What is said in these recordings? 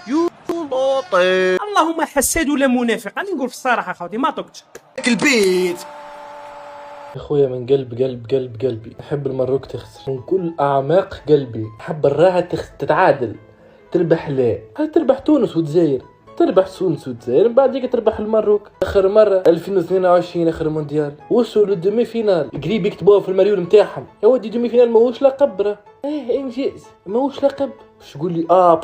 يو لطيف. اللهم حساد ولا منافق، راني نقول في الصراحه خاوتي ما طقتش البيت يا خويا من قلب قلبي نحب المروك تخسر من كل اعماق قلبي. نحب الراحة تتعادل، تربح لا تربح تونس والجزائر، تربح تونس والجزائر من بعد ديك تربح المروك. اخر مرة 2022 اخر مونديال وصلوا للدومي فينال، قريب يكتبوها في المريول نتاعهم. يا ودي دومي فينال ماهوش لقب راه، انجاز ماهوش لقب. واش تقول لي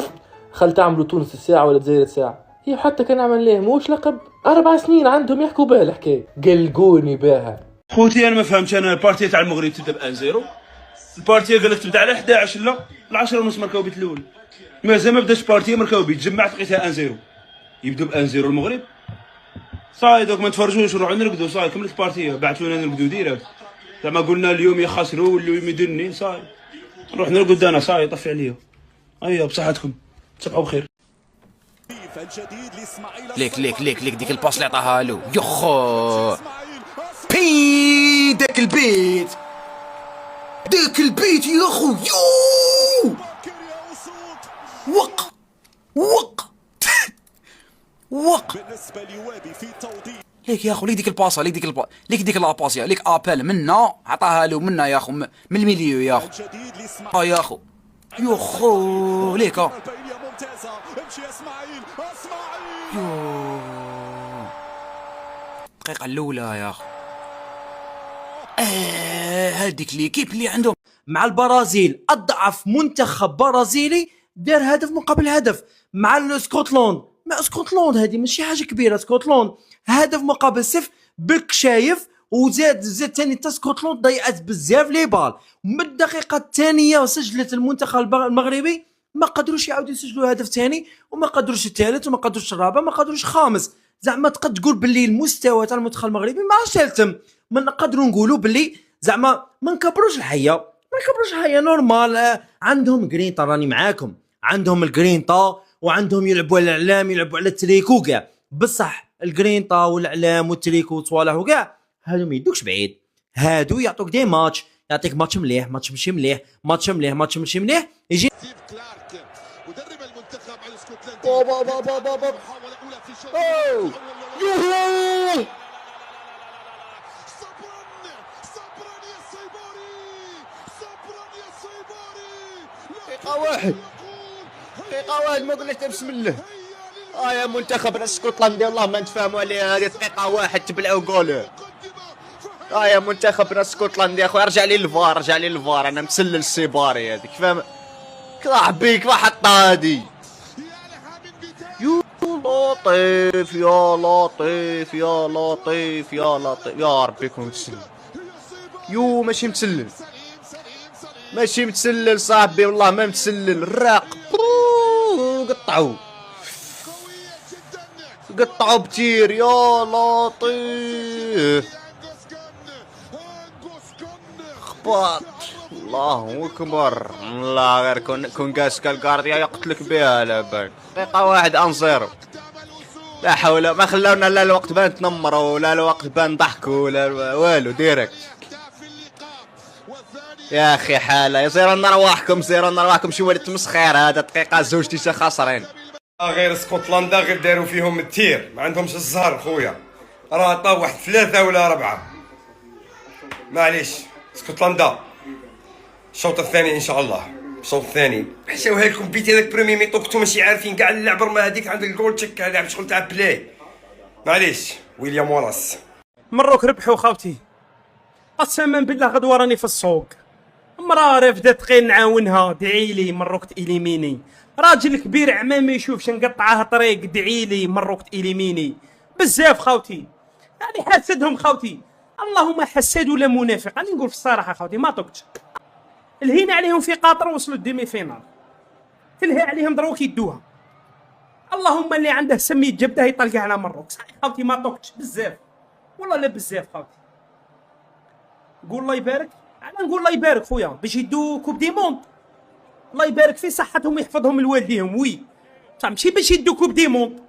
خل تعملوا تونس الساعة ولا الجزائر الساعة؟ هي حتى كان عمل ليه ماهوش لقب. 4 سنين عندهم يحكوا بها الحكاية، قلقوني بها. خوتي انا ما فهمتش. انا البارتي تاع المغرب تبدا ب 1-0، البارتي قال لك تبدا على 11 لا ال10 ونص ماركاو بيت الاول. مازال ما بداش بارتي ماركاو بيت، جمعت لقيتها 1-0. يبدو ب 1-0 المغرب صاي دوك ما نتفرجوش ونروحو نرقدو. صاي كملت البارتي بعثونا نرقدو ديريكت. زعما قلنا اليوم يخسروا واليوم يدني. صاي نروح نرقد انا. صاي طفي عليا. ايوا بصحتكم تصبحوا بخير. ليك ديك الباس اللي عطاها له يخو بي داك البيت يا خو يو وق ليك يا خو، ليك ديك الباصه، ليك ديك لاباسيا، ليك ابل منا عطاها له منا يا خو من الميليو يا خو. يا خو يخو ليك الدقيقة الأولى يا أخي. هذيك ليكيب اللي عندهم مع البرازيل أضعف منتخب برازيلي دار هدف مقابل هدف مع اسكتلند. مع اسكتلند هذه ماشي حاجة كبيرة. اسكتلند هدف مقابل 0 بك شايف. وزاد ثاني تا اسكتلند ضيعت بزاف لي بال. من الدقيقة الثانية سجلت المنتخب المغربي، ما قدروش يعاودوا يسجلوا هدف ثاني، وما قدروش الثالث، وما قدروش الرابع، ما قدروش الخامس. زعما تقد تقول باللي المستوى تاع المنتخب المغربي ما عادش يلتم. ما نقدروا نقولوا باللي زعما ما نكبروش الحياه نورمال. عندهم جرينتا، راني معاكم، عندهم الجرينتا وعندهم يلعبوا على الاعلام، يلعبوا على التريكو كاع. بصح الجرينتا والاعلام والتريكو والصوالح وكاع هادو ما يدوكش بعيد. هادو يعطوك دي ماتش، يعطيك ماتش مليح، ماتش ماشي مليح، ماتش مليح، ماتش ماشي مليح، يجي مدرب المنتخب الاسكتلندي. محاولة أولى في الشوط. صبرا يا سيبوري. دقيقة واحد ما قلت بسم الله. يا منتخب الاسكتلندي والله ما نتفاهموا عليها. هذه دقيقة واحد تبلعوا جول. يا منتخب الاسكتلندي يا اخويا رجع لي الفار، انا مسلل السيباري هذيك فاهم. راح بيك راح حطها هادي. يا لطيف يا ربي يكون متسلل. ماشي متسلل صاحبي والله ما متسلل. الراق قطعوا بتير. يا لطيف خباط. الله اكبر. الله غير كون كاسكا الكارديا يقتلك بها. لا بان دقيقة واحد 1-0. لا حول. ما خلاونا لا الوقت بان تنمروا ولا الوقت بان ضحكوا ولا والو ديريكت. يا اخي حالة يصير نروحكم شو ولد تمسخير. هذا دقيقة زوجتي خاسرين. غير اسكتلندا غير داروا فيهم التير، ما عندهمش الزهر خويا. راه طاو واحد 3 ولا 4. معليش اسكتلندا الشوط الثاني ان شاء الله. الشوط الثاني حشاوها لكم بيت هذاك بريمي ميطو كنتو ماشي عارفين كاع اللعب. راه هذيك عند الجول تشك لعب شغل تاع بلاي. معليش ويليام وراس. مروك ربحوا خاوتي. قسما بالله غدوه راني في السوق. مرا رفدت غير نعاونها. دعيلي مروك تإليميني. راجل كبير عمام ما يشوفش نقطعها طريق. دعيلي مروك تإليميني بزاف خاوتي. يعني حاسدهم خاوتي. اللهم حساد ولا منافق، راني نقول في الصراحه خاوتي ما طقتش. الهينا عليهم في قطر وصلوا الديمي فينال، تلهي عليهم دروك يدوها. اللهم اللي عنده سمي جبده يطلقها على مروك. صحيح خاوتي ما طقتش بزاف والله، لا بزاف خاوتي. قول الله يبارك. انا نقول الله يبارك خويا باش يدو كوب دي موند. الله يبارك في صحتهم ويحفظهم لوالديهم. وي ماشي باش يدو كوب دي موند.